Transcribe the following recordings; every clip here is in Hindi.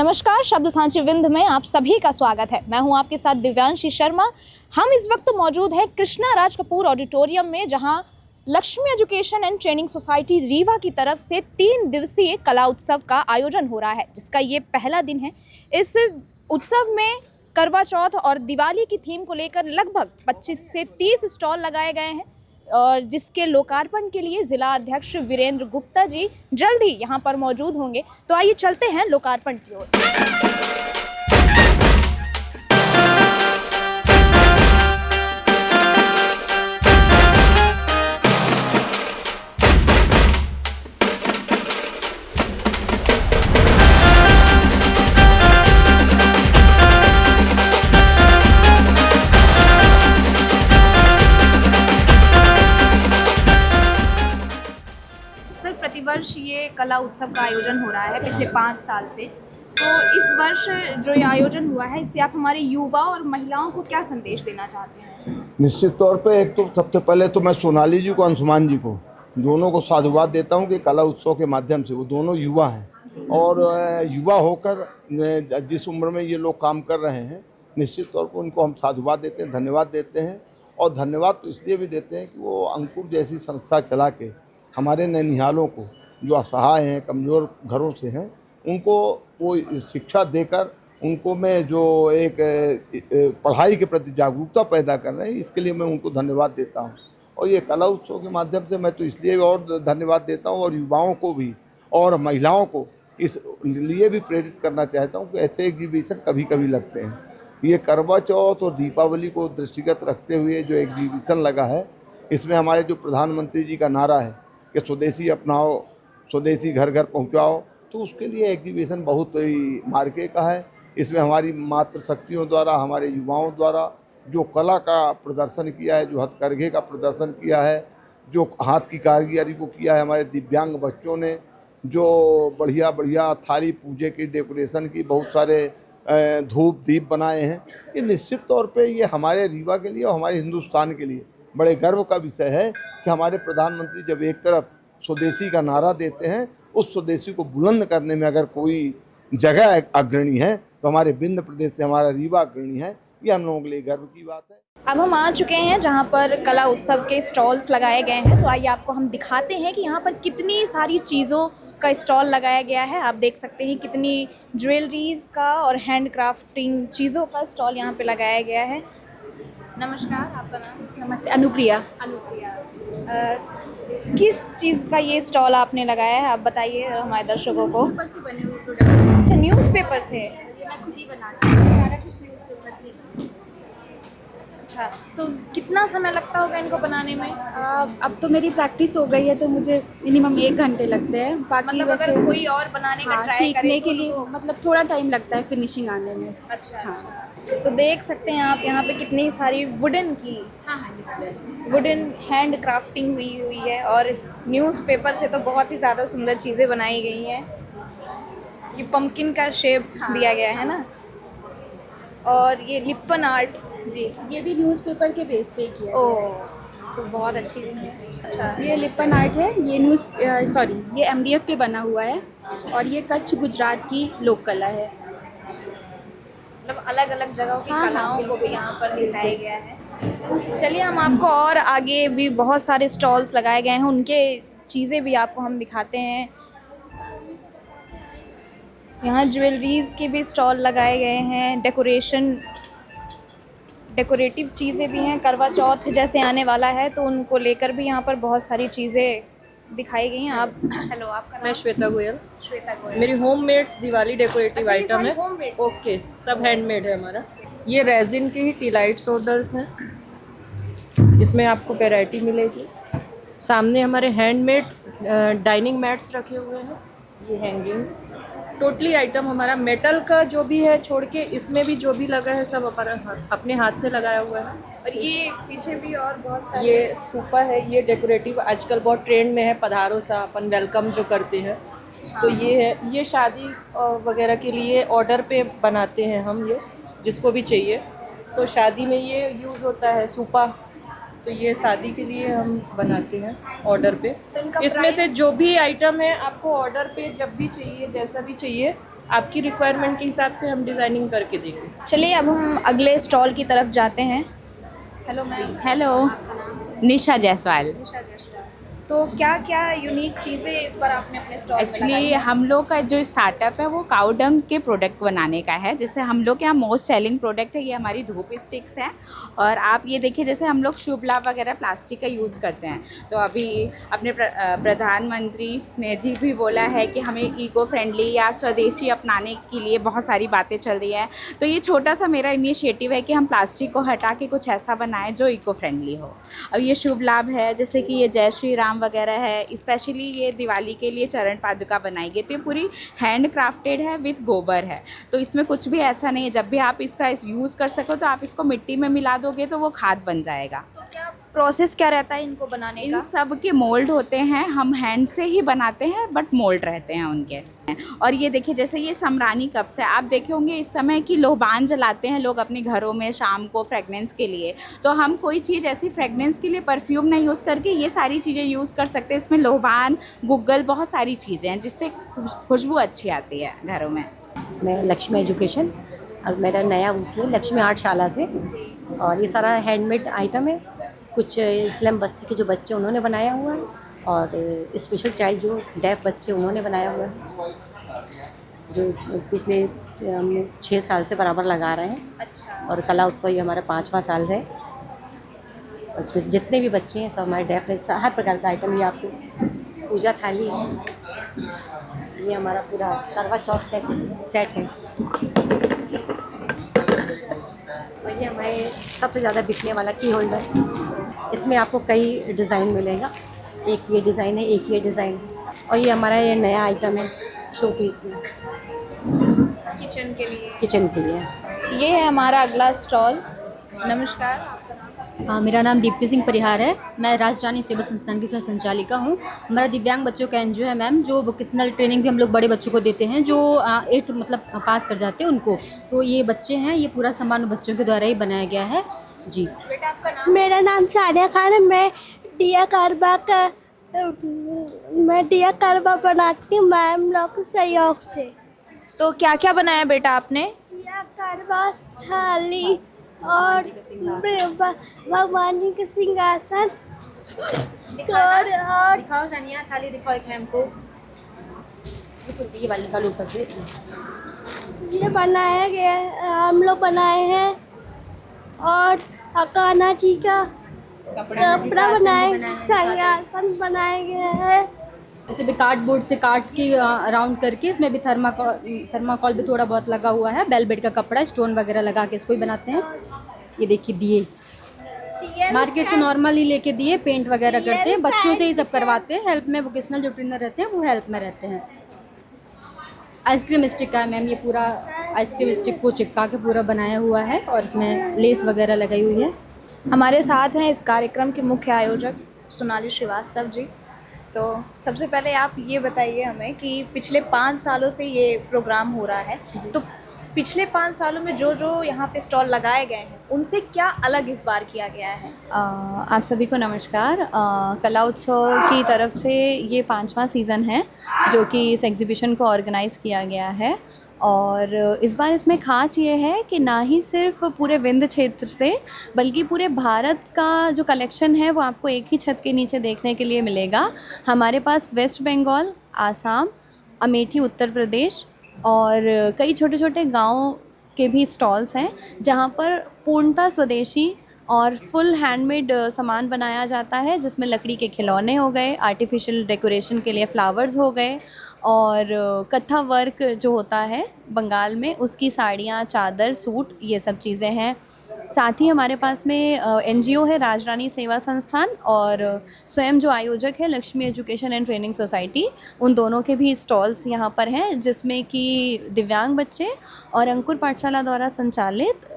नमस्कार, शब्द सांची विंध्य में आप सभी का स्वागत है। मैं हूं आपके साथ दिव्यांशी शर्मा। हम इस वक्त मौजूद हैं कृष्णा राज कपूर ऑडिटोरियम में, जहां Lakshmi education and training society Rewa की तरफ से 3 दिवसीय कला उत्सव का आयोजन हो रहा है, जिसका ये पहला दिन है। इस उत्सव में करवा चौथ और दिवाली की थीम को लेकर लगभग 25 से 30 स्टॉल लगाए गए हैं, और जिसके लोकार्पण के लिए जिला अध्यक्ष वीरेंद्र गुप्ता जी जल्द ही यहां पर मौजूद होंगे। तो आइए चलते हैं लोकार्पण की ओर। प्रतिवर्ष ये कला उत्सव का आयोजन हो रहा है पिछले 5 साल से। तो इस वर्ष जो ये आयोजन हुआ है, इससे आप हमारे युवा और महिलाओं को क्या संदेश देना चाहते हैं? निश्चित तौर पे एक तो सबसे पहले तो मैं सोनाली जी को, अंशुमान जी को, दोनों को साधुवाद देता हूँ कि कला उत्सव के माध्यम से वो दोनों युवा हैं, और युवा होकर जिस उम्र में ये लोग काम कर रहे हैं, निश्चित तौर पर उनको हम साधुवाद देते हैं, धन्यवाद देते हैं। और धन्यवाद तो इसलिए भी देते हैं कि वो अंकुर जैसी संस्था चला के हमारे नैनिहालों को, जो असहाय हैं, कमज़ोर घरों से हैं, उनको वो शिक्षा देकर उनको में जो एक पढ़ाई के प्रति जागरूकता पैदा कर रहे हैं, इसके लिए मैं उनको धन्यवाद देता हूँ। और ये कला उत्सव के माध्यम से मैं तो इसलिए और धन्यवाद देता हूँ, और युवाओं को भी और महिलाओं को इस लिए भी प्रेरित करना चाहता हूँ कि ऐसे एग्जीबिशन कभी कभी लगते हैं। ये करवा चौथ और दीपावली को दृष्टिगत रखते हुए जो एग्जीबिशन लगा है, इसमें हमारे जो प्रधानमंत्री जी का नारा है कि स्वदेशी अपनाओ, स्वदेशी घर घर पहुंचाओ, तो उसके लिए एग्जीबिशन बहुत ही मार्के का है। इसमें हमारी मातृ शक्तियों द्वारा, हमारे युवाओं द्वारा जो कला का प्रदर्शन किया है, जो हथकरघे का प्रदर्शन किया है, जो हाथ की कारीगरी को किया है, हमारे दिव्यांग बच्चों ने जो बढ़िया बढ़िया थाली पूजे की डेकोरेशन की, बहुत सारे धूप दीप बनाए हैं, ये निश्चित तौर पे ये हमारे रीवा के लिए और हमारे हिंदुस्तान के लिए बड़े गर्व का विषय है कि हमारे प्रधानमंत्री जब एक तरफ स्वदेशी का नारा देते हैं, उस स्वदेशी को बुलंद करने में अगर कोई जगह अग्रणी है तो हमारे विंध्य प्रदेश से हमारा रीवा अग्रणी है। ये हम लोगों के लिए गर्व की बात है। अब हम आ चुके हैं जहां पर कला उत्सव के स्टॉल्स लगाए गए हैं। तो आइए आपको हम दिखाते हैं कि यहाँ पर कितनी सारी चीज़ों का स्टॉल लगाया गया है। आप देख सकते हैं कितनी ज्वेलरीज का और हैंड क्राफ्टिंग चीज़ों का स्टॉल यहाँ पे लगाया गया है। नमस्कार, आपका नाम? नमस्ते, अनुप्रिया। किस चीज़ का ये स्टॉल आपने लगाया है, आप बताइए हमारे दर्शकों को। न्यूज़पेपर से बने हुए प्रोडक्ट। अच्छा, न्यूज़पेपर से? ये मैं खुद ही बनाती हूँ, सारा कुछ न्यूज़पेपर से। अच्छा, तो कितना समय लगता होगा इनको बनाने में? अब तो मेरी प्रैक्टिस हो गई है, तो मुझे मिनिमम 1 घंटे लगते हैं। बाकी मतलब वैसे अगर कोई और बनाने का ट्राई सीखने करे के लिए मतलब थोड़ा टाइम लगता है फिनिशिंग आने में। अच्छा। तो देख सकते हैं आप यहाँ पे कितनी सारी वुडन हैंड क्राफ्टिंग हुई है, और न्यूज़पेपर से तो बहुत ही ज़्यादा सुंदर चीज़ें बनाई गई हैं। ये पंपकिन का शेप दिया गया है ना, और ये लिप्पन आर्ट जी, ये भी न्यूज़पेपर के बेस पे ही किया है। ओह, तो बहुत अच्छी है। अच्छा, ये लिप्पन आर्ट है, ये ये MDF पे बना हुआ है, और ये कच्छ गुजरात की लोक कला है। मतलब अलग अलग जगहों की हाँ, कलाओं को भी यहाँ पर दिखाया गया है। चलिए, हम आपको और आगे भी बहुत सारे स्टॉल्स लगाए गए हैं, उनके चीज़ें भी आपको हम दिखाते हैं। यहाँ ज्वेलरीज के भी स्टॉल लगाए गए हैं, डेकोरेटिव चीज़ें भी हैं। करवा चौथ जैसे आने वाला है, तो उनको लेकर भी यहाँ पर बहुत सारी चीज़ें दिखाई गई हैं। आप हेलो, आपका नाम? मैं श्वेता गोयल। श्वेता गोयल। मेरी होममेड्स दिवाली डेकोरेटिव अच्छा, ये आइटम सारी है। homemade ओके, सब हैंडमेड है हमारा। ये रेजिन की टी लाइट्स होल्डर्स हैं, इसमें आपको वैरायटी मिलेगी। सामने हमारे हैंडमेड डाइनिंग मैट्स रखे हुए हैं, ये हैंगिंग। टोटली आइटम हमारा मेटल का जो भी है छोड़ के, इसमें भी जो भी लगा है सब अपने हाथ से लगाया हुआ है। और ये पीछे भी और बहुत सारे, ये सूपा है, ये डेकोरेटिव आजकल बहुत ट्रेंड में है। पधारो सा अपन वेलकम जो करते हैं, तो ये है। ये शादी वगैरह के लिए ऑर्डर पे बनाते हैं हम, ये जिसको भी चाहिए, तो शादी में ये यूज़ होता है सूपा। तो ये शादी के लिए हम बनाते हैं ऑर्डर पे। तो इनका इसमें से जो भी आइटम है आपको ऑर्डर पे जब भी चाहिए, जैसा भी चाहिए, आपकी रिक्वायरमेंट के हिसाब से हम डिज़ाइनिंग करके देंगे। चलिए अब हम अगले स्टॉल की तरफ जाते हैं। Hello ma'am. हेलो, निशा जायसवाल। तो क्या क्या यूनिक चीज़ें इस बार आपने अपने स्टॉल पे लगाई एक्चुअली हैं? हम लोग का जो स्टार्टअप है वो काऊ डंग के प्रोडक्ट बनाने का है। जैसे हम लोग के यहाँ मोस्ट सेलिंग प्रोडक्ट है ये हमारी धूप स्टिक्स हैं। और आप ये देखिए, जैसे हम लोग शुभ लाभ वगैरह प्लास्टिक का यूज़ करते हैं, तो अभी अपने प्रधानमंत्री ने जी भी बोला है कि हमें इको फ्रेंडली या स्वदेशी अपनाने के लिए बहुत सारी बातें चल रही है। तो ये छोटा सा मेरा इनिशिएटिव है कि हम प्लास्टिक को हटा के कुछ ऐसा बनाएं जो इको फ्रेंडली हो। अब ये शुभ लाभ है, जैसे कि ये जय श्री राम वगैरह है। स्पेशली ये दिवाली के लिए चरण पादुका बनाई गई, तो ये पूरी हैंड क्राफ्टेड है विथ गोबर है। तो इसमें कुछ भी ऐसा नहीं है, जब भी आप इसका यूज़ कर सको तो आप इसको मिट्टी में मिला दोगे तो वो खाद बन जाएगा। तो क्या प्रोसेस क्या रहता है इनको बनाने इन का? सब के मोल्ड होते हैं, हम हैंड से ही बनाते हैं बट मोल्ड रहते हैं उनके। और ये देखिए, जैसे ये समरानी कप्स है, आप देखे होंगे इस समय कि लोबान जलाते हैं लोग अपने घरों में शाम को फ्रेगनेंस के लिए। तो हम कोई चीज़ ऐसी फ्रेगनेंस के लिए परफ्यूम नहीं यूज़ करके ये सारी चीज़ें यूज़ कर सकते हैं। इसमें लोबान, गुग्गल, बहुत सारी चीज़ें हैं जिससे खुशबू अच्छी आती है घरों में। मैं लक्ष्मी एजुकेशन, और मेरा नया बुक है लक्ष्मी आर्टशाला से। और ये सारा हैंडमेड आइटम है, कुछ इस्लाम बस्ती के जो बच्चे उन्होंने बनाया हुआ है, और स्पेशल चाइल्ड जो डेफ बच्चे उन्होंने बनाया हुआ है, जो पिछले 6 साल से बराबर लगा रहे हैं। अच्छा। और कला उत्सव ये हमारा 5वां साल है। उसमें जितने भी बच्चे हैं सब हमारे डेफ है, हर प्रकार का आइटम। ये आपको पूजा थाली है, ये हमारा पूरा करवा चौथ का सेट है। और ये हमारे सबसे ज़्यादा बिकने वाला की होल्डर, इसमें आपको कई डिज़ाइन मिलेगा। एक ये डिज़ाइन है, एक ये डिज़ाइन है। और ये हमारा ये नया आइटम है शो पीस में, किचन के लिए। किचन के लिए। ये है हमारा अगला स्टॉल। नमस्कार। मेरा नाम दीप्ति सिंह परिहार है। मैं राजरानी सेवा संस्थान की सह संचालिका हूँ। हमारा दिव्यांग बच्चों का एनजीओ है मैम, जो वोकेशनल ट्रेनिंग भी हम लोग बड़े बच्चों को देते हैं, जो 8th मतलब पास कर जाते हैं उनको। तो ये बच्चे हैं, ये पूरा सामान बच्चों के द्वारा ही बनाया गया है जी। बेटा आपका नाम? मेरा नाम सानिया खान है। मैं दिया करवा बनाती हूँ मैम लोग के सहयोग से। तो क्या क्या बनाया बेटा आपने? दिया करवा, थाली और भगवान जी के सिंहासन। और दिखाओ सानिया, थाली दिखाओ एक मैम को। ये वाली का ऊपर से ये बनाया गया है, हम लोग बनाए हैं। और कान्हा जी का कपड़ा बनाए, सिंहासन बनाए गए हैं। जैसे भी कार्डबोर्ड से काट के राउंड करके, इसमें भी थर्माकोल भी थोड़ा बहुत लगा हुआ है। वेलवेट का कपड़ा, स्टोन वगैरह लगा के इसको ही बनाते हैं। ये देखिए दिए, मार्केट से नॉर्मल ही लेके दिए पेंट वगैरह करते हैं, बच्चों से ही सब करवाते हैं। हेल्प में वोकेशनल जो ट्रेनर रहते हैं वो हेल्प में रहते हैं। आइसक्रीम स्टिक का है मैम, ये पूरा आइसक्रीम स्टिक को चिपका के पूरा बनाया हुआ है, और इसमें लेस वगैरह लगाई हुई है। हमारे साथ हैं इस कार्यक्रम के मुख्य आयोजक सोनाली श्रीवास्तव जी। तो सबसे पहले आप ये बताइए हमें कि पिछले 5 सालों से ये प्रोग्राम हो रहा है, तो पिछले 5 सालों में जो जो यहाँ पे स्टॉल लगाए गए हैं उनसे क्या अलग इस बार किया गया है? आप सभी को नमस्कार। कला उत्सव की तरफ से ये 5वां सीज़न है जो कि इस एग्ज़िबिशन को ऑर्गेनाइज़ किया गया है। और इस बार इसमें ख़ास ये है कि ना ही सिर्फ पूरे विंध्य क्षेत्र से, बल्कि पूरे भारत का जो कलेक्शन है वो आपको एक ही छत के नीचे देखने के लिए मिलेगा। हमारे पास वेस्ट बंगाल, आसाम, अमेठी उत्तर प्रदेश और कई छोटे छोटे गाँव के भी स्टॉल्स हैं, जहाँ पर पूर्णतः स्वदेशी और फुल हैंडमेड सामान बनाया जाता है, जिसमें लकड़ी के खिलौने हो गए, आर्टिफिशियल डेकोरेशन के लिए फ्लावर्स हो गए, और कत्था वर्क जो होता है बंगाल में उसकी साड़ियाँ, चादर, सूट, ये सब चीज़ें हैं। साथ ही हमारे पास में एनजीओ है राजरानी सेवा संस्थान, और स्वयं जो आयोजक है Lakshmi education and training society, उन दोनों के भी स्टॉल्स यहाँ पर हैं, जिसमें कि दिव्यांग बच्चे और अंकुर पाठशाला द्वारा संचालित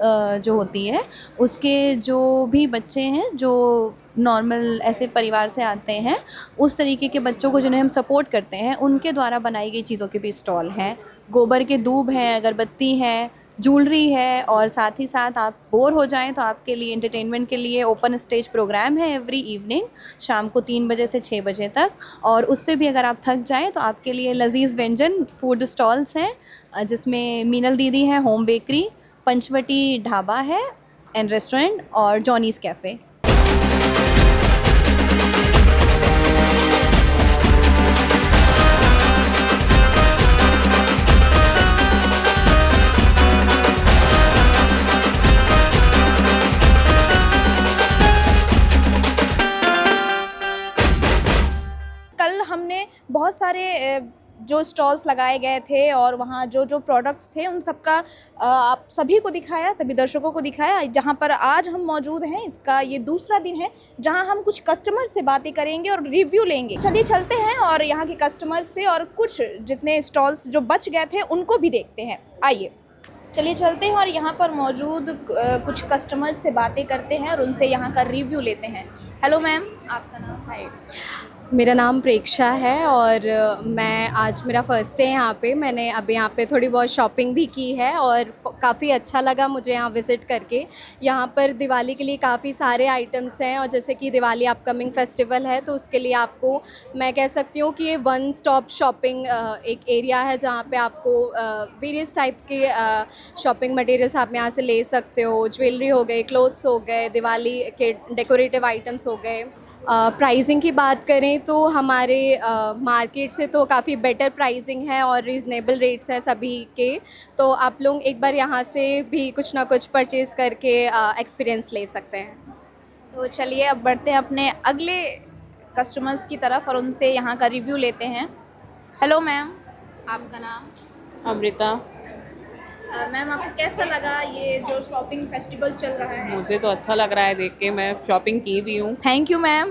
जो होती है उसके जो भी बच्चे हैं जो नॉर्मल ऐसे परिवार से आते हैं, उस तरीके के बच्चों को जिन्हें हम सपोर्ट करते हैं, उनके द्वारा बनाई गई चीज़ों के भी स्टॉल हैं। गोबर के दूब हैं, अगरबत्ती हैं, ज्वेलरी है, और साथ ही साथ आप बोर हो जाएं तो आपके लिए एंटरटेनमेंट के लिए ओपन स्टेज प्रोग्राम है एवरी इवनिंग शाम को 3 बजे से 6 बजे तक। और उससे भी अगर आप थक जाएं तो आपके लिए लजीज व्यंजन फूड स्टॉल्स हैं जिसमें मीनल दीदी हैं, होम बेकरी, पंचवटी ढाबा है एंड रेस्टोरेंट, और जॉनीज़ कैफ़े। कल हमने बहुत सारे जो स्टॉल्स लगाए गए थे और वहाँ जो जो प्रोडक्ट्स थे उन सब का आप सभी को दिखाया, सभी दर्शकों को दिखाया। जहाँ पर आज हम मौजूद हैं, इसका ये दूसरा दिन है जहाँ हम कुछ कस्टमर से बातें करेंगे और रिव्यू लेंगे। चलिए चलते हैं और यहाँ के कस्टमर से और कुछ जितने स्टॉल्स जो बच गए थे उनको भी देखते हैं। आइए चलिए चलते हैं और यहाँ पर मौजूद कुछ कस्टमर से बातें करते हैं और उनसे यहाँ का रिव्यू लेते हैं। हेलो मैम, आपका नाम? हाय, मेरा नाम प्रेक्षा है और मैं आज मेरा फ़र्स्ट डे यहाँ पे। मैंने अभी यहाँ पे थोड़ी बहुत शॉपिंग भी की है और काफ़ी अच्छा लगा मुझे यहाँ विज़िट करके। यहाँ पर दिवाली के लिए काफ़ी सारे आइटम्स हैं और जैसे कि दिवाली अपकमिंग फेस्टिवल है तो उसके लिए आपको मैं कह सकती हूँ कि ये वन स्टॉप शॉपिंग एक एरिया है जहाँ पे आपको वेरियस टाइप्स के शॉपिंग मटेरियल्स आप यहाँ से ले सकते हो। ज्वेलरी हो गए, क्लोथ्स हो गए, दिवाली के डेकोरेटिव आइटम्स हो गए। प्राइसिंग की बात करें तो हमारे मार्केट से तो काफ़ी बेटर प्राइसिंग है और रीज़नेबल रेट्स हैं सभी के। तो आप लोग एक बार यहाँ से भी कुछ ना कुछ परचेज़ करके एक्सपीरियंस ले सकते हैं। तो चलिए अब बढ़ते हैं अपने अगले कस्टमर्स की तरफ और उनसे यहाँ का रिव्यू लेते हैं। हेलो मैम, आपका नाम? अमृता। मैम, आपको कैसा लगा ये जो शॉपिंग फेस्टिवल चल रहा है? मुझे तो अच्छा लग रहा है देख के, मैं शॉपिंग की भी हूँ। Thank you ma'am.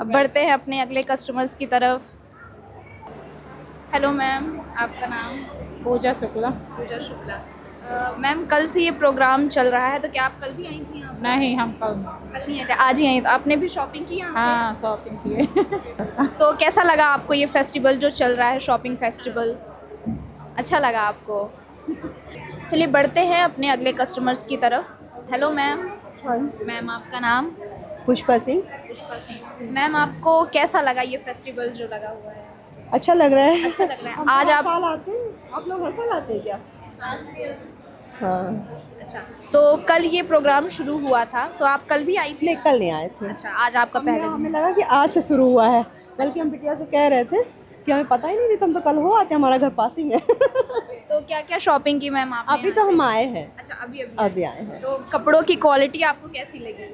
अब बढ़ते हैं अपने अगले कस्टमर्स की तरफ। हेलो मैम, आपका नाम? पूजा शुक्ला। पूजा शुक्ला। मैम, कल से ये प्रोग्राम चल रहा है तो क्या आप कल भी आई थी यहाँ? नहीं, हम कल नहीं आए थे, आज ही आई। तो आपने भी शॉपिंग की यहाँ से? हाँ, शॉपिंग की। तो कैसा लगा आपको ये फेस्टिवल जो चल रहा है, शॉपिंग फेस्टिवल? अच्छा लगा आपको? चलिए बढ़ते हैं अपने अगले कस्टमर्स की तरफ। Hello ma'am. हाँ मैम, आपका नाम? पुष्पा सिंह। पुष्पा सिंह। मैम, आपको कैसा लगा ये फेस्टिवल जो लगा हुआ है? अच्छा लग रहा है। अच्छा लग रहा है। आज आप आते हैं? आप लोग हर साल आते हैं क्या? हाँ। अच्छा, तो कल ये प्रोग्राम शुरू हुआ था तो आप कल भी आई थी? नहीं, कल नहीं आए थे। अच्छा, आज आपका पहले दिन? हमें लगा कि आज से शुरू हुआ है, बल्कि हम बिटिया से कह रहे थे कि हमें पता ही नहीं था, हम तो कल हो आते, हमारा घर पास ही है। तो क्या क्या शॉपिंग की मैम आपने? अभी तो हम आए हैं। अच्छा, अभी आए हैं। तो कपड़ों की क्वालिटी आपको कैसी लगी?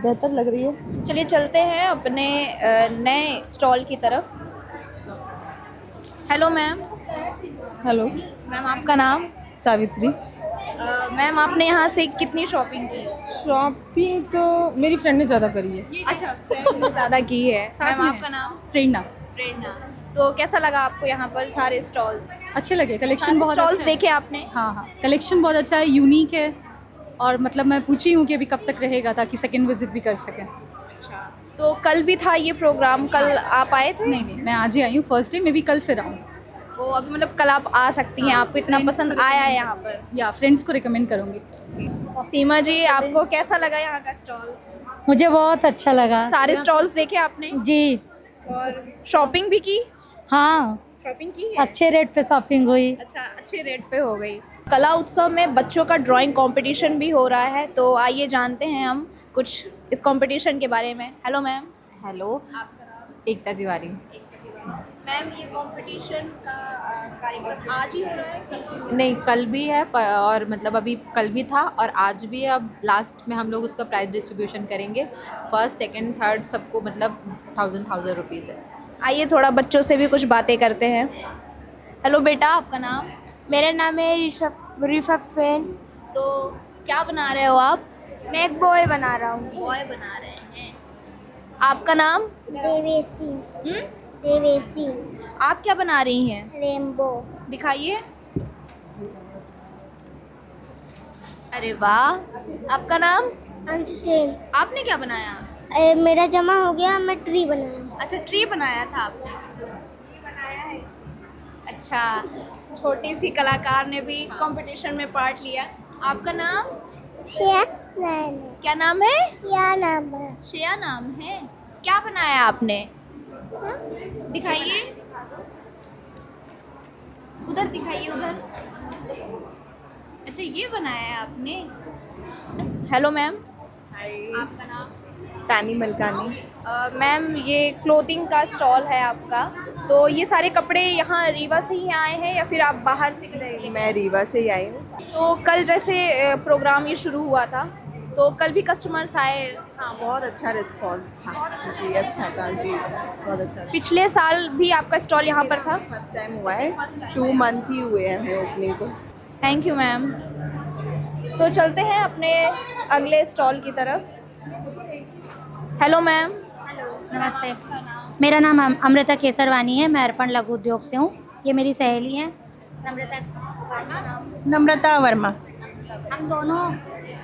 बेहतर लग रही है। चलिए चलते हैं अपने नए स्टॉल की तरफ। Hello ma'am. हेलो मैम, आपका नाम? सावित्री। मैम, आपने यहाँ से कितनी शॉपिंग की? शॉपिंग तो मेरी फ्रेंड ने ज़्यादा करी है। अच्छा, फ्रेंड ने ज़्यादा की है। मैम, आपका नाम? प्रेरणा। प्रेरणा। तो कैसा लगा आपको यहाँ पर सारे स्टॉल्स? अच्छे लगे, कलेक्शन बहुत स्टॉल्स अच्छा है। देखे आपने? हाँ, कलेक्शन बहुत अच्छा है, यूनिक है और मतलब मैं पूछी हूँ कि अभी कब तक रहेगा ताकि सेकंड विजिट भी कर सकें। अच्छा, तो कल भी था ये प्रोग्राम? कल आप आए थे? नहीं, मैं आज ही आई हूँ फर्स्ट डे, मैं भी कल फिर आऊँ। तो अभी मतलब कल आप आ सकती हैं, आपको इतना पसंद आया है यहाँ पर? या फ्रेंड्स को रिकमेंड करूँगी। सीमा जी, आपको कैसा लगा यहाँ का स्टॉल? मुझे बहुत अच्छा लगा। सारे स्टॉल्स देखे आपने? जी। और शॉपिंग भी की? हाँ, शॉपिंग की है? अच्छे रेट पे शॉपिंग हुई। अच्छा, अच्छे रेट पे हो गई। कला उत्सव में बच्चों का ड्राइंग कंपटीशन भी हो रहा है, तो आइए जानते हैं हम कुछ इस कंपटीशन के बारे में। Hello ma'am. हेलो, आपका नाम? एकता तिवारी। मैम, ये कंपटीशन का कार्यक्रम आज ही हो रहा है? नहीं, कल भी है और मतलब अभी कल भी था और आज भी है। अब लास्ट में हम लोग उसका प्राइज डिस्ट्रीब्यूशन करेंगे। फर्स्ट, सेकंड, थर्ड सबको मतलब 1000 रुपीज़ है। आइए थोड़ा बच्चों से भी कुछ बातें करते हैं। हेलो बेटा, आपका नाम? मेरा नाम है रिफत फैन। तो क्या बना रहे हो आप? मैं एक बॉय बना रहा हूँ। बॉय बना रहे हैं। आपका नाम? देवेशी। देवेशी। आप क्या बना रही हैं? रेनबो। दिखाइए। अरे वाह। आपका नाम? अंशु सेन। आपने क्या बनाया? मेरा जमा हो गया, मैं ट्री बनाया। अच्छा, ट्री बनाया था आपने? ट्री बनाया है इसमें। अच्छा, छोटी सी कलाकार ने भी कंपटीशन में पार्ट लिया। आपका नाम? क्या नाम है? श्रेया नाम है। क्या बनाया आपने? दिखाइए, उधर दिखाइए, उधर। अच्छा, ये बनाया है आपने। हेलो मैम, आपका नाम? तानी मलकानी। मैम, ये क्लोथिंग का स्टॉल है आपका, तो ये सारे कपड़े यहाँ रीवा से ही आए हैं या फिर आप बाहर से? नहीं, मैं रीवा से ही आई हूँ। तो कल जैसे प्रोग्राम ये शुरू हुआ था, तो कल भी कस्टमर्स आए? हाँ, बहुत अच्छा रिस्पांस था जी, अच्छा था जी, बहुत अच्छा। पिछले साल भी आपका स्टॉल यहाँ पर था? फर्स्ट टाइम हुआ है, 2 मंथ ही हुए हैं हमें ओपनिंग को। Thank you ma'am. तो चलते हैं अपने अगले स्टॉल की तरफ। Hello ma'am. नमस्ते, मेरा नाम अमृता केसरवानी है। मैं अर्पण लघु उद्योग से हूँ। ये मेरी सहेली है नम्रता वर्मा।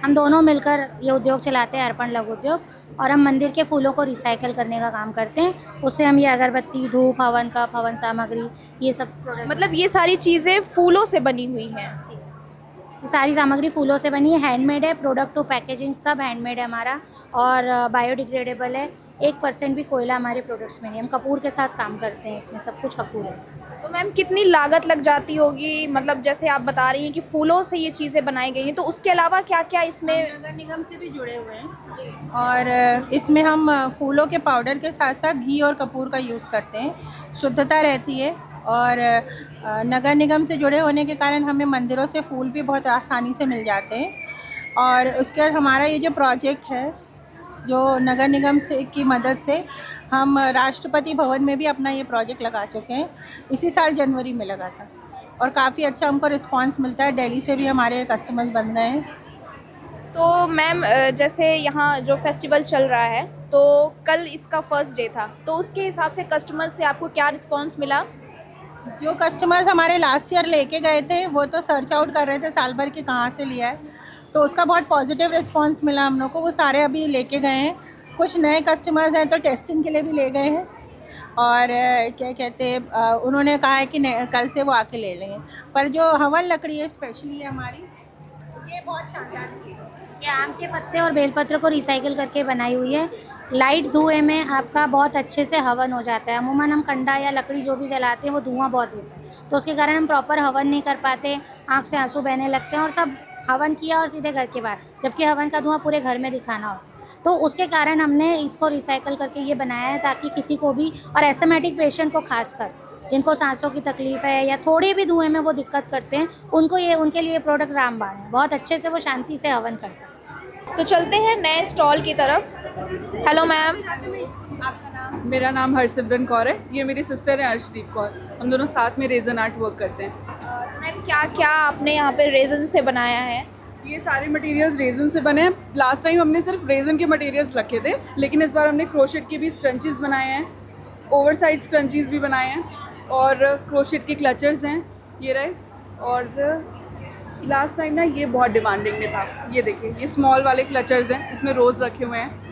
हम दोनों मिलकर ये उद्योग चलाते हैं, अर्पण लघु उद्योग, और हम मंदिर के फूलों को रिसाइकिल करने का काम करते हैं। उससे हम ये अगरबत्ती, धूप, हवन कप, हवन सामग्री, ये सब मतलब ये सारी चीज़ें फूलों से बनी हुई हैं? ये सारी सामग्री फूलों से बनी है, हैंडमेड है। प्रोडक्ट टू पैकेजिंग सब हैंडमेड है हमारा, और बायोडिग्रेडेबल है। 1% भी कोयला हमारे प्रोडक्ट्स में नहीं। हम कपूर के साथ काम करते हैं, इसमें सब कुछ कपूर है। तो मैम, कितनी लागत लग जाती होगी? मतलब जैसे आप बता रही हैं कि फूलों से ये चीज़ें बनाई गई हैं, तो उसके अलावा क्या क्या इसमें? नगर निगम से भी जुड़े हुए हैं, और इसमें हम फूलों के पाउडर के साथ साथ घी और कपूर का यूज़ करते हैं। शुद्धता रहती है, और नगर निगम से जुड़े होने के कारण हमें मंदिरों से फूल भी बहुत आसानी से मिल जाते हैं। और उसके बाद हमारा ये जो प्रोजेक्ट है, जो नगर निगम से की मदद से हम राष्ट्रपति भवन में भी अपना ये प्रोजेक्ट लगा चुके हैं। इसी साल जनवरी में लगा था, और काफ़ी अच्छा हमको रिस्पांस मिलता है। दिल्ली से भी हमारे कस्टमर्स बन गए हैं। तो मैम, जैसे यहाँ जो फेस्टिवल चल रहा है, तो कल इसका फर्स्ट डे था, तो उसके हिसाब से कस्टमर से आपको क्या रिस्पॉन्स मिला? जो कस्टमर्स हमारे लास्ट ईयर लेके गए थे, वो तो सर्च आउट कर रहे थे साल भर के कहाँ से लिया है, तो उसका बहुत पॉजिटिव रिस्पांस मिला हम लोग को। वो सारे अभी लेके गए हैं। कुछ नए कस्टमर्स हैं तो टेस्टिंग के लिए भी ले गए हैं, और क्या कहते हैं, उन्होंने कहा है कि कल से वो आके ले लेंगे। पर जो हवन लकड़ी है स्पेशली है हमारी, ये बहुत शानदार चीज़ है। ये आम के पत्ते और बेलपत्र को रिसाइकिल करके बनाई हुई है। लाइट धुएं में आपका बहुत अच्छे से हवन हो जाता है। अमूमन हम कंडा या लकड़ी जो भी जलाते हैं वो धुआं बहुत देता है, तो उसके कारण हम प्रॉपर हवन नहीं कर पाते, आँख से आंसू बहने लगते हैं, और सब हवन किया और सीधे घर के बाहर, जबकि हवन का धुआं पूरे घर में दिखाना होता है। तो उसके कारण हमने इसको रिसाइकिल करके ये बनाया है, ताकि किसी को भी, और एस्थमेटिक पेशेंट को खासकर, जिनको सांसों की तकलीफ है या थोड़ी भी धुएं में वो दिक्कत करते हैं, उनके लिए प्रोडक्ट रामबाण है। बहुत अच्छे से वो शांति से हवन कर सकते हैं। तो चलते हैं नए स्टॉल की तरफ। हेलो मैम, आपका नाम? मेरा नाम हरसिमरन कौर है। ये मेरी सिस्टर है अर्शदीप कौर। हम दोनों साथ में रेजन आर्ट वर्क करते हैं। मैम, क्या क्या आपने यहाँ पे रेजन से बनाया है? ये सारे मटेरियल्स रेजन से बने हैं। लास्ट टाइम हमने सिर्फ रेजन के मटेरियल्स रखे थे, लेकिन इस बार हमने क्रोशेट के भी स्क्रंचीज बनाए हैं, ओवरसाइज स्क्रंचीज भी बनाए हैं, और क्रोशेट के क्लचर्स हैं, ये रहे। और लास्ट टाइम ना ये बहुत डिमांडिंग में था। ये देखिए, ये स्मॉल वाले क्लचर्स हैं, इसमें रोज़ रखे हुए हैं।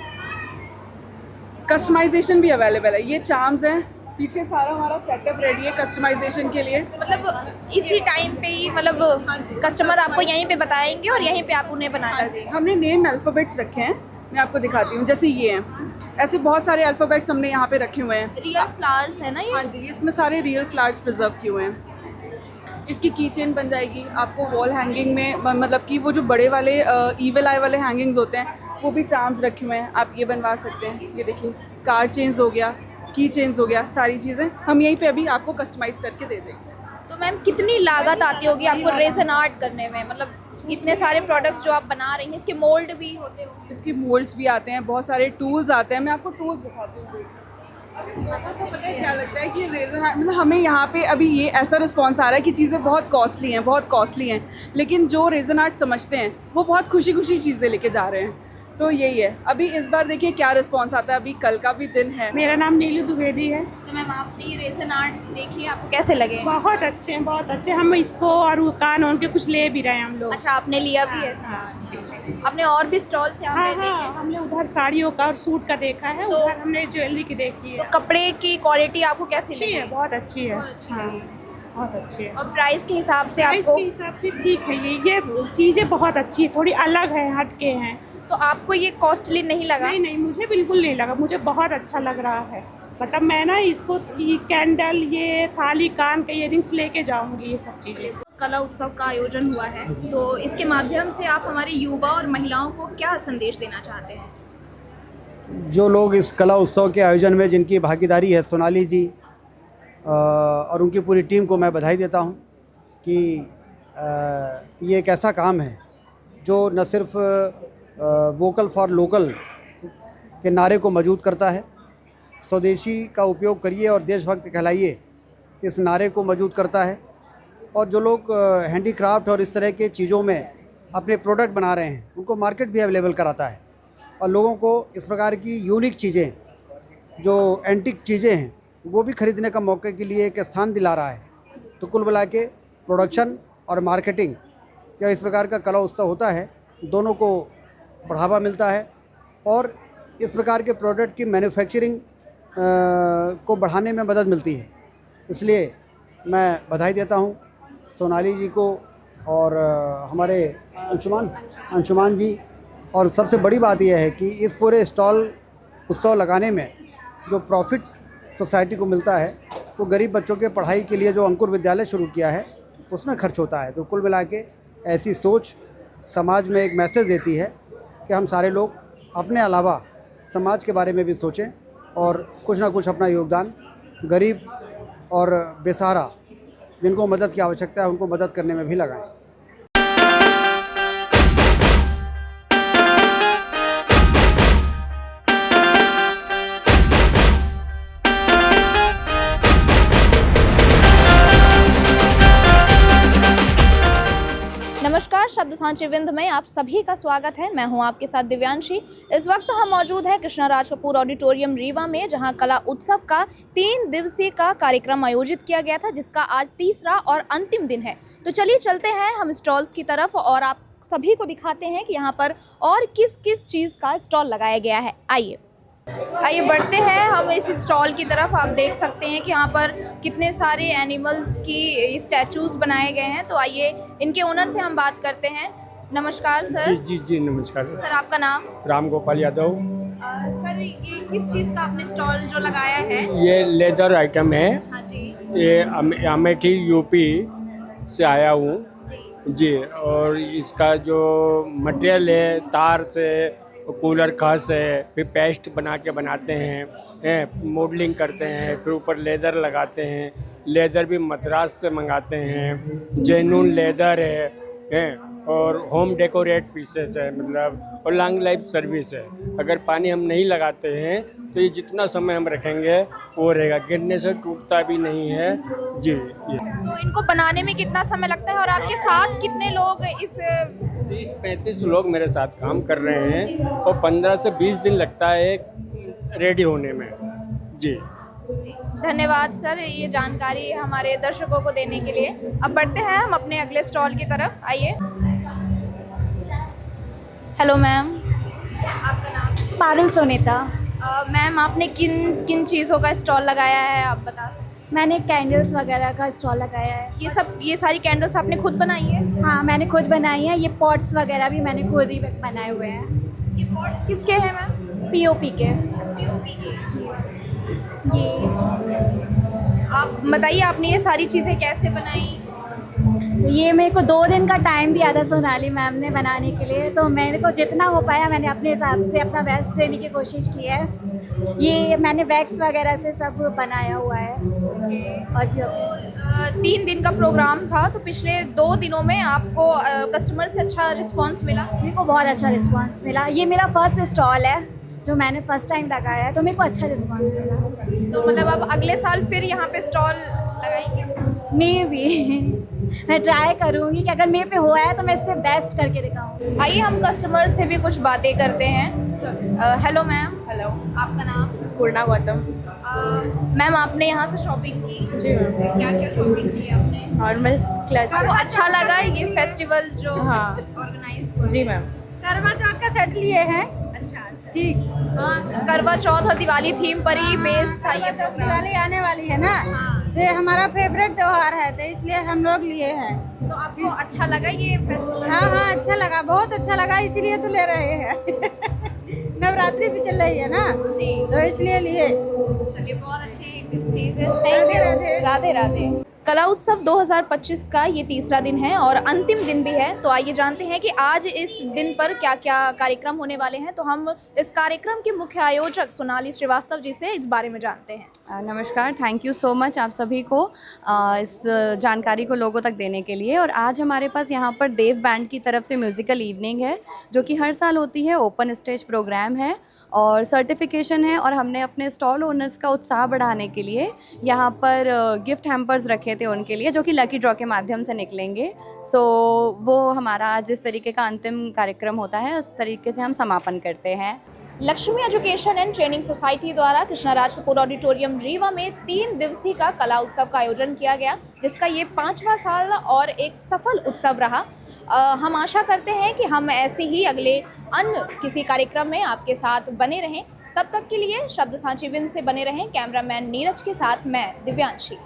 कस्टमाइजेशन भी अवेलेबल है। ये चार्म्स हैं, पीछे सारा हमारा सेटअप रेडी है कस्टमाइजेशन के लिए। मतलब इसी टाइम पे ही, मतलब कस्टमर आपको यहीं पे बताएंगे और यहीं पे आप उन्हें बना कर देंगे? हमने नेम अल्फ़ाबेट्स रखे हैं, मैं आपको दिखाती हूँ। जैसे ये हैं, ऐसे बहुत सारे अल्फ़ाबेट्स हमने यहाँ पे रखे हुए हैं। रियल फ्लावर्स है ना ये? हाँ जी, इसमें सारे रियल फ्लावर्स प्रिजर्व किए हुए हैं। इसकी की चेन बन जाएगी आपको वॉल हैंगिंग में, मतलब कि वो जो बड़े वाले ईवल आई वाले हैंगिंग्स होते हैं, वो भी चार्म्स रखे हुए हैं, आप ये बनवा सकते हैं। ये देखिए, कार चेन्स हो गया, की चेन्स हो गया, सारी चीज़ें हम यहीं पे अभी आपको कस्टमाइज़ करके दे देंगे। तो मैम, कितनी लागत आती होगी आपको रेजन आर्ट करने में? मतलब इतने सारे प्रोडक्ट्स जो आप बना रही हैं, इसके मोल्ड भी होते होंगे? इसके मोल्ड्स भी आते हैं, बहुत सारे टूल्स आते हैं। मैं आपको टूल्स दिखाती हूँ। आपको पता है क्या लगता है कि रेजन आर्ट, मतलब हमें यहाँ पे अभी ये ऐसा रिस्पांस आ रहा है कि चीज़ें बहुत कॉस्टली हैं, लेकिन जो रेजन आर्ट समझते हैं वो बहुत खुशी खुशी चीज़ें लेके जा रहे हैं। तो यही है। अभी इस बार देखिए क्या रिस्पांस आता है। अभी कल का भी दिन है। मेरा नाम नीलू द्विवेदी है। तो मैम, आपने ये रेजन आर्ट देखिए, आपको कैसे लगे? बहुत अच्छे हैं, बहुत अच्छे। हम इसको और वो कान उनके कुछ ले भी रहे हैं हम लोग। अच्छा, आपने लिया भी है? आपने और भी स्टॉल्स यहाँ पे देखे? हमने उधर साड़ियों का और सूट का देखा है, तो उधर हमने ज्वेलरी की देखी है। तो कपड़े की क्वालिटी आपको कैसी लगी? बहुत अच्छी है। बहुत अच्छी है। और प्राइस के हिसाब से प्राइस आपको के हिसाब से ठीक है, ये चीज़ें बहुत अच्छी है, थोड़ी अलग है, हटके हैं। तो आपको ये कॉस्टली नहीं लगा? नहीं, मुझे बिल्कुल नहीं लगा, मुझे बहुत अच्छा लग रहा है। मतलब मैं ना इसको कैंडल, ये थाली, कान के इयररिंग्स लेके जाऊंगी, ये सब चीज़ें। कला उत्सव का आयोजन हुआ है, तो इसके माध्यम से आप हमारे युवा और महिलाओं को क्या संदेश देना चाहते हैं? जो लोग इस कला उत्सव के आयोजन में जिनकी भागीदारी है, सोनाली जी और उनकी पूरी टीम को मैं बधाई देता हूं कि ये एक ऐसा काम है जो न सिर्फ वोकल फॉर लोकल के नारे को मजबूत करता है, स्वदेशी का उपयोग करिए और देशभक्त कहलाइए इस नारे को मजबूत करता है, और जो लोग हैंडीक्राफ्ट और इस तरह के चीज़ों में अपने प्रोडक्ट बना रहे हैं उनको मार्केट भी अवेलेबल कराता है, और लोगों को इस प्रकार की यूनिक चीज़ें, जो एंटिक चीज़ें हैं, वो भी ख़रीदने का मौके के लिए एक स्थान दिला रहा है। तो कुल मिला के प्रोडक्शन और मार्केटिंग या इस प्रकार का कला उत्सव होता है, दोनों को बढ़ावा मिलता है और इस प्रकार के प्रोडक्ट की मैन्युफैक्चरिंग को बढ़ाने में मदद मिलती है। इसलिए मैं बधाई देता हूँ सोनाली जी को और हमारे अंशुमान जी। और सबसे बड़ी बात यह है कि इस पूरे स्टॉल उत्सव लगाने में जो प्रॉफिट सोसाइटी को मिलता है वो गरीब बच्चों के पढ़ाई के लिए जो अंकुर विद्यालय शुरू किया है उसमें खर्च होता है। तो कुल मिला के ऐसी सोच समाज में एक मैसेज देती है कि हम सारे लोग अपने अलावा समाज के बारे में भी सोचें और कुछ ना कुछ अपना योगदान गरीब और बेसहारा जिनको मदद की आवश्यकता है उनको मदद करने में भी लगाएं। नमस्कार, शब्द सांचे विंध्य में आप सभी का स्वागत है। मैं हूं आपके साथ दिव्यांशी। इस वक्त हम मौजूद हैं कृष्णा राज कपूर ऑडिटोरियम रीवा में, जहां कला उत्सव का 3 दिवसीय का कार्यक्रम आयोजित किया गया था, जिसका आज तीसरा और अंतिम दिन है। तो चलिए चलते हैं हम स्टॉल्स की तरफ और आप सभी को दिखाते हैं कि यहाँ पर और किस किस चीज़ का स्टॉल लगाया गया है। आइए बढ़ते हैं हम इस स्टॉल की तरफ। आप देख सकते हैं कि यहाँ पर कितने सारे एनिमल्स की स्टैचूज बनाए गए हैं। तो आइए इनके ओनर से हम बात करते हैं। नमस्कार सर। जी नमस्कार सर, आपका नाम? राम गोपाल यादव। सर, ये किस चीज़ का आपने स्टॉल जो लगाया है? ये लेदर आइटम है। हाँ जी। ये अमेठी यूपी से आया हूँ जी। और इसका जो मटेरियल है, तार से कूलर खास है, फिर पेस्ट बना के बनाते हैं, मॉडलिंग करते हैं, फिर ऊपर लेदर लगाते हैं। लेदर भी मद्रास से मंगाते हैं, जेनून लेदर है और होम डेकोरेट पीसेस है, मतलब और लॉन्ग लाइफ सर्विस है। अगर पानी हम नहीं लगाते हैं तो ये जितना समय हम रखेंगे वो रहेगा, गिरने से टूटता भी नहीं है जी। तो इनको बनाने में कितना समय लगता है और आपके साथ कितने लोग इस 30-35 लोग मेरे साथ काम कर रहे हैं और 15 से 20 दिन लगता है रेडी होने में जी। धन्यवाद सर, ये जानकारी हमारे दर्शकों को देने के लिए। अब बढ़ते हैं हम अपने अगले स्टॉल की तरफ। आइए। हेलो मैम, आपका नाम? पारुल सोनेता। मैम, आपने किन किन चीज़ों का स्टॉल लगाया है, आप बता सकते हैं? मैंने कैंडल्स वगैरह का स्टॉल लगाया है। ये सारी कैंडल्स आपने खुद बनाई है? हाँ, मैंने खुद बनाई है। ये पॉट्स वगैरह भी मैंने खुद ही बनाए हुए हैं। ये पॉट्स किसके हैं मैम? पीओपी के। पीओपी के जी। ये आप बताइए, आपने ये सारी चीज़ें कैसे बनाई? तो ये मेरे को 2 दिन का टाइम दिया था सोनाली मैम ने बनाने के लिए, तो मेरे को जितना हो पाया मैंने अपने हिसाब से अपना बेस्ट देने की कोशिश की है। ये मैंने वैक्स वगैरह से सब बनाया हुआ है। और 3 दिन का प्रोग्राम था, तो पिछले 2 दिनों में आपको कस्टमर से अच्छा रिस्पांस मिला? मेरे को बहुत अच्छा रिस्पांस मिला। ये मेरा फर्स्ट स्टॉल है जो मैंने फर्स्ट टाइम लगाया है, तो मेरे को अच्छा रिस्पांस मिला। तो मतलब अब अगले साल फिर यहाँ पे स्टॉल लगाएंगे? मे भी मैं ट्राई करूँगी कि अगर मेरे पे हुआ है तो मैं इससे बेस्ट करके दिखाऊँ। आइए हम कस्टमर से भी कुछ बातें करते हैं। Hello ma'am. हेलो, आपका नाम? पूर्णा गौतम। मैम, आपने यहाँ से शॉपिंग की? जी मैम। क्या क्या शॉपिंग की आपने? Normal clutch. आपको अच्छा लगा ये फेस्टिवल जो हाँ ऑर्गेनाइज हुआ? जी मैम। करवा चौथ का सेट लिए हैं। अच्छा ठीक। हाँ, करवा चौथ और दिवाली थीम पर ही बेस्ड था ये प्रोग्राम। दिवाली आने वाली है ना, हाँ। ये हमारा फेवरेट त्यौहार है तो इसलिए हम लोग लिए हैं। तो आपको अच्छा लगा ये फेस्टिवल? हाँ हाँ, अच्छा लगा, बहुत अच्छा लगा, इसलिए तो ले रहे हैं। नवरात्रि भी चल रही है ना जी, तो इसलिए लिए। चलिए, बहुत अच्छी चीज़ है। Thank you. राधे राधे। कला उत्सव 2025 का ये तीसरा दिन है और अंतिम दिन भी है। तो आइए जानते हैं कि आज इस दिन पर क्या क्या कार्यक्रम होने वाले हैं। तो हम इस कार्यक्रम के मुख्य आयोजक सोनाली श्रीवास्तव जी से इस बारे में जानते हैं। नमस्कार, थैंक यू सो मच आप सभी को इस जानकारी को लोगों तक देने के लिए। और आज हमारे पास यहाँ पर देव बैंड की तरफ से म्यूज़िकल इवनिंग है, जो कि हर साल होती है। ओपन स्टेज प्रोग्राम है और सर्टिफिकेशन है। और हमने अपने स्टॉल ओनर्स का उत्साह बढ़ाने के लिए यहाँ पर गिफ्ट हैम्पर्स रखे थे उनके लिए, जो कि लकी ड्रॉ के माध्यम से निकलेंगे। सो वो हमारा जिस तरीके का अंतिम कार्यक्रम होता है उस तरीके से हम समापन करते हैं। Lakshmi education and training society द्वारा कृष्णाराज कपूर ऑडिटोरियम रीवा में 3 दिवसीय का कला उत्सव का आयोजन किया गया, जिसका ये 5वां साल और एक सफल उत्सव रहा। हम आशा करते हैं कि हम ऐसे ही अगले अन्य किसी कार्यक्रम में आपके साथ बने रहें। तब तक के लिए शब्द सांची विन से बने रहें। कैमरामैन नीरज के साथ मैं दिव्यांशी।